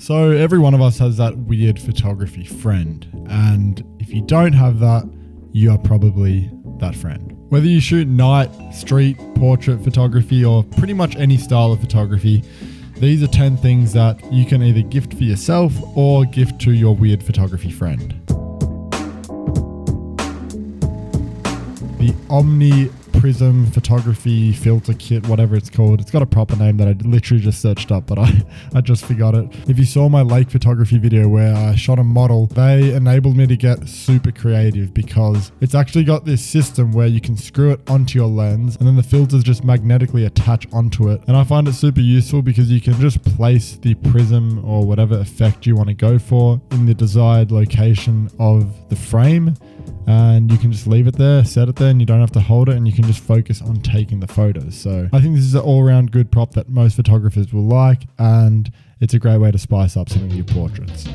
So every one of us has that weird photography friend, and if you don't have that, you are probably that friend. Whether you shoot night, street, portrait photography, or pretty much any style of photography, these are 10 things that you can either gift for yourself or gift to your weird photography friend. The Omniprism photography filter kit, whatever it's called. It's got a proper name that I literally just searched up, but I just forgot it. If you saw my lake photography video where I shot a model, they enabled me to get super creative because it's actually got this system where you can screw it onto your lens and then the filters just magnetically attach onto it. And I find it super useful because you can just place the prism or whatever effect you want to go for in the desired location of the frame. And you can just leave it there, set it there, and you don't have to hold it, and you can just focus on taking the photos. So I think this is an all-around good prop that most photographers will like, and it's a great way to spice up some of your portraits.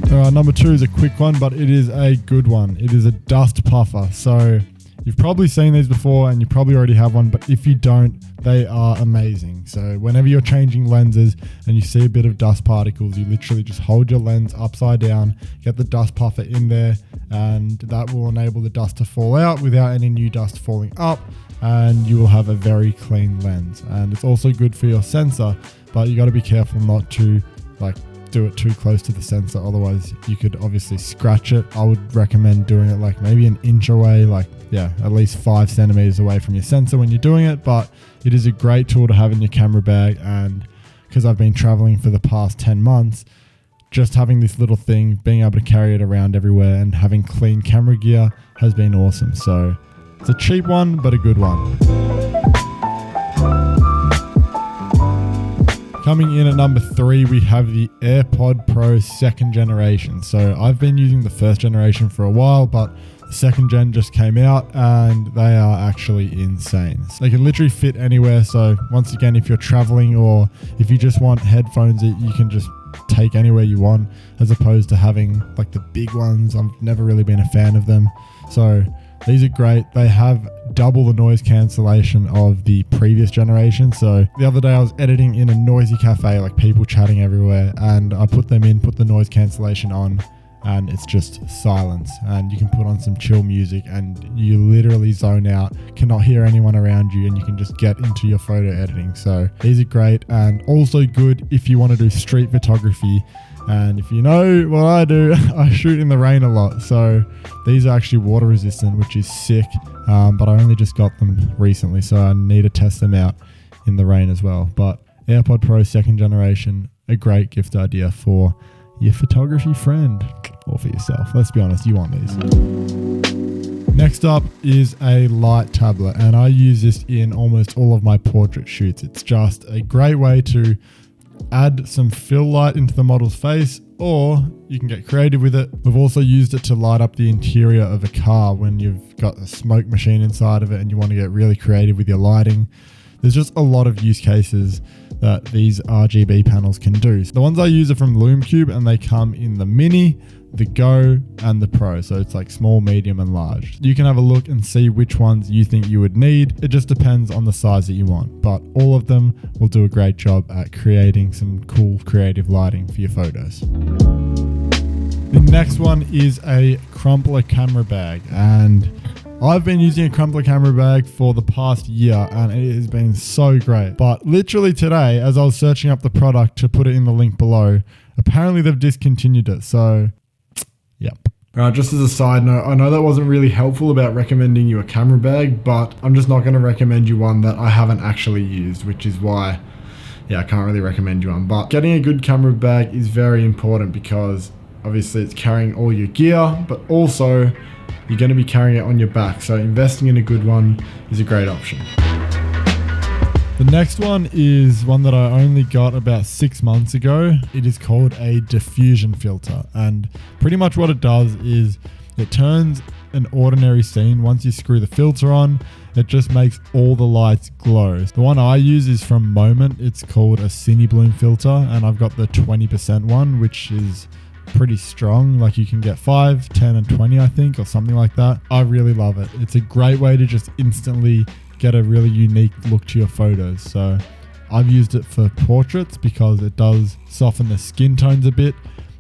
Number 2 is a quick one, but it is a good one. It is a dust puffer. So you've probably seen these before and you probably already have one, but if you don't, they are amazing. So whenever you're changing lenses and you see a bit of dust particles, you literally just hold your lens upside down, get the dust puffer in there, and that will enable the dust to fall out without any new dust falling up, and you will have a very clean lens. And it's also good for your sensor, but you got to be careful not to do it too close to the sensor, otherwise you could obviously scratch it. I would recommend doing it maybe an inch away, at least 5 centimeters away from your sensor when you're doing it. But it is a great tool to have in your camera bag, and because I've been traveling for the past 10 months, just having this little thing, being able to carry it around everywhere and having clean camera gear has been awesome. So it's a cheap one, but a good one. Coming in at number 3, we have the AirPod Pro 2nd generation. So I've been using the 1st generation for a while, but the 2nd gen just came out and they are actually insane. So they can literally fit anywhere. So once again, if you're traveling or if you just want headphones that you can just take anywhere you want, as opposed to having the big ones. I've never really been a fan of them. So these are great. They have double the noise cancellation of the previous generation. So the other day I was editing in a noisy cafe, people chatting everywhere, and I put the noise cancellation on, and it's just silence. And you can put on some chill music and you literally zone out, cannot hear anyone around you, and you can just get into your photo editing. So these are great, and also good if you want to do street photography. And if you know what I do, I shoot in the rain a lot. So these are actually water resistant, which is sick. But I only just got them recently, so I need to test them out in the rain as well. But AirPod Pro 2nd generation, a great gift idea for your photography friend or for yourself. Let's be honest, you want these. Next up is a light tablet, and I use this in almost all of my portrait shoots. It's just a great way to add some fill light into the model's face, or you can get creative with it. We've also used it to light up the interior of a car when you've got a smoke machine inside of it and you want to get really creative with your lighting. There's just a lot of use cases that these RGB panels can do. The ones I use are from LumeCube, and they come in the Mini, the Go, and the Pro. So it's small, medium, and large. You can have a look and see which ones you think you would need. It just depends on the size that you want, but all of them will do a great job at creating some cool, creative lighting for your photos. The next one is a crumpler camera bag, and I've been using a crumpler camera bag for the past year, and it has been so great. But literally today, as I was searching up the product to put it in the link below, apparently they've discontinued it. So, yep. Just as a side note, I know that wasn't really helpful about recommending you a camera bag, but I'm just not going to recommend you one that I haven't actually used, which is why, I can't really recommend you one. But getting a good camera bag is very important because obviously it's carrying all your gear, but also you're going to be carrying it on your back. So investing in a good one is a great option. The next one is one that I only got about 6 months ago. It is called a diffusion filter. And pretty much what it does is it turns an ordinary scene. Once you screw the filter on, it just makes all the lights glow. The one I use is from Moment. It's called a Cine Bloom filter, and I've got the 20% one, which is pretty strong. You can get 5, 10, and 20, I think, or something like that. I really love it. It's a great way to just instantly get a really unique look to your photos. So I've used it for portraits because it does soften the skin tones a bit.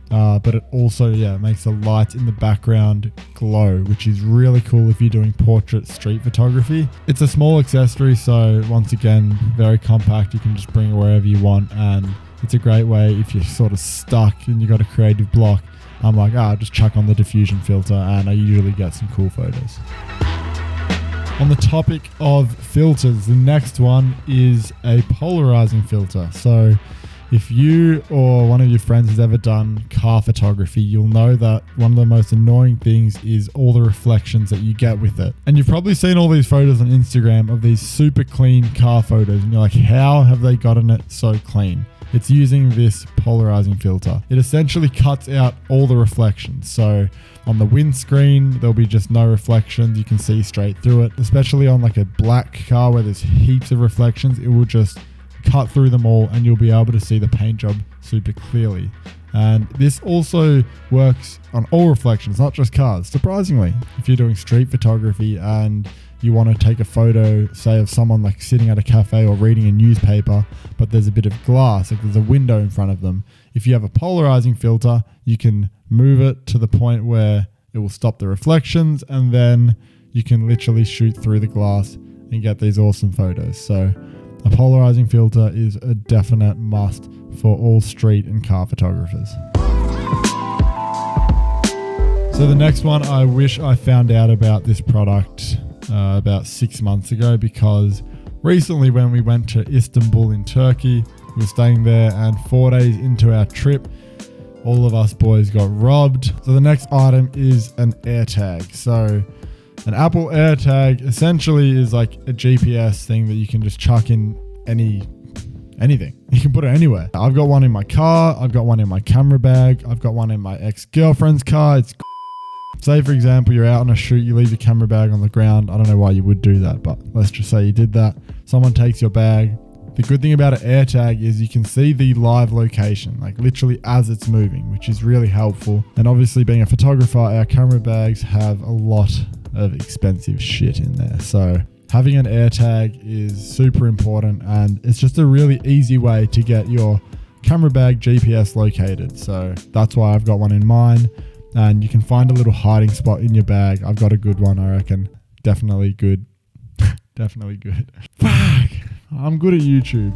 But it also, makes the lights in the background glow, which is really cool if you're doing portrait street photography. It's a small accessory, so once again, very compact. You can just bring it wherever you want, and it's a great way if you're sort of stuck and you got a creative block. I'm like, just chuck on the diffusion filter, and I usually get some cool photos. On the topic of filters, the next one is a polarizing filter. So if you or one of your friends has ever done car photography, you'll know that one of the most annoying things is all the reflections that you get with it. And you've probably seen all these photos on Instagram of these super clean car photos, and you're like, how have they gotten it so clean? It's using this polarizing filter. It essentially cuts out all the reflections. So on the windscreen, there'll be just no reflections. You can see straight through it, especially on like a black car where there's heaps of reflections. It will just cut through them all, and you'll be able to see the paint job super clearly. And this also works on all reflections, not just cars, surprisingly. If you're doing street photography and you want to take a photo, say, of someone like sitting at a cafe or reading a newspaper, but there's a bit of glass, like there's a window in front of them. If you have a polarizing filter, you can move it to the point where it will stop the reflections, and then you can literally shoot through the glass and get these awesome photos. So a polarizing filter is a definite must for all street and car photographers. So the next one, I wish I found out about this product about 6 months ago, because recently when we went to Istanbul in Turkey, we were staying there, and 4 days into our trip, all of us boys got robbed. So the next item is an AirTag. So an Apple AirTag essentially is like a GPS thing that you can just chuck in anything. You can put it anywhere. I've got one in my car. I've got one in my camera bag. I've got one in my ex-girlfriend's car. Say, for example, you're out on a shoot, you leave your camera bag on the ground. I don't know why you would do that, but let's just say you did that. Someone takes your bag. The good thing about an AirTag is you can see the live location, like literally as it's moving, which is really helpful. And obviously, being a photographer, our camera bags have a lot of expensive shit in there. So having an AirTag is super important, and it's just a really easy way to get your camera bag GPS located. So that's why I've got one in mine. And you can find a little hiding spot in your bag. I've got a good one, I reckon. Definitely good. Definitely good. Fuck! I'm good at YouTube.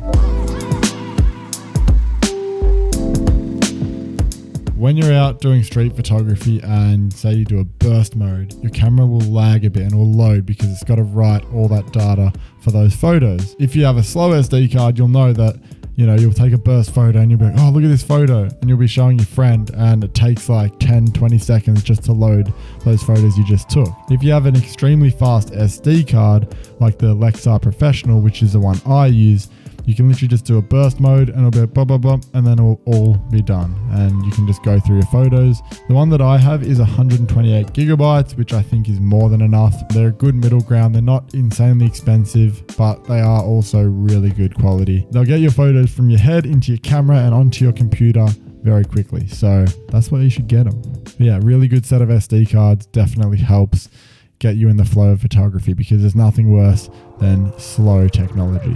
When you're out doing street photography and say you do a burst mode, your camera will lag a bit and will load because it's got to write all that data for those photos. If you have a slow SD card, you'll know that you'll take a burst photo and you'll be like, oh, look at this photo. And you'll be showing your friend, and it takes like 10, 20 seconds just to load those photos you just took. If you have an extremely fast SD card, like the Lexar Professional, which is the one I use, you can literally just do a burst mode and it'll be like blah, blah, blah, and then it will all be done. And you can just go through your photos. The one that I have is 128 gigabytes, which I think is more than enough. They're a good middle ground. They're not insanely expensive, but they are also really good quality. They'll get your photos from your head into your camera and onto your computer very quickly. So that's why you should get them. But yeah, really good set of SD cards. Definitely helps get you in the flow of photography, because there's nothing worse than slow technology.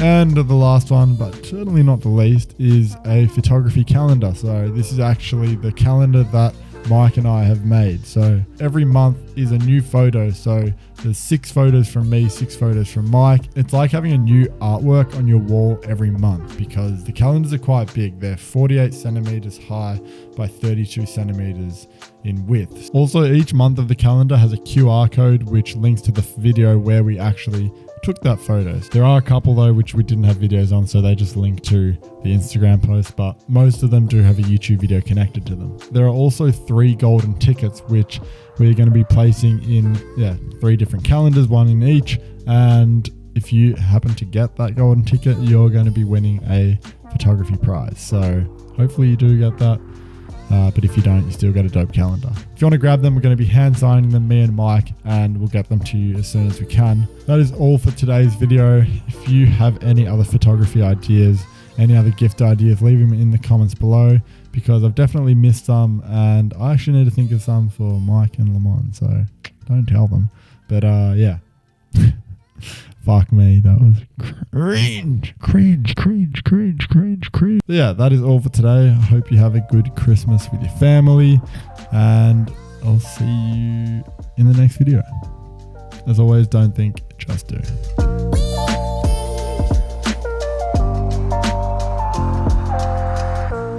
And the last one, but certainly not the least, is a photography calendar. So this is actually the calendar that Mike and I have made. So every month is a new photo. So there's 6 photos from me, 6 photos from Mike. It's like having a new artwork on your wall every month, because the calendars are quite big. They're 48 centimeters high by 32 centimeters in width. Also, each month of the calendar has a QR code which links to the video where we actually took that photos. There are a couple though which we didn't have videos on, so they just link to the Instagram post, but most of them do have a YouTube video connected to them. There are also 3 golden tickets which we're going to be placing in 3 different calendars, one in each, and if you happen to get that golden ticket, you're going to be winning a photography prize. So hopefully you do get that. But if you don't, you still get a dope calendar. If you want to grab them, we're going to be hand signing them, me and Mike, and we'll get them to you as soon as we can. That is all for today's video. If you have any other photography ideas, any other gift ideas, leave them in the comments below, because I've definitely missed some, and I actually need to think of some for Mike and Lamont, so don't tell them. But yeah, Fuck me, that was cringe. Yeah, that is all for today. I hope you have a good Christmas with your family, and I'll see you in the next video. As always, don't think, just do.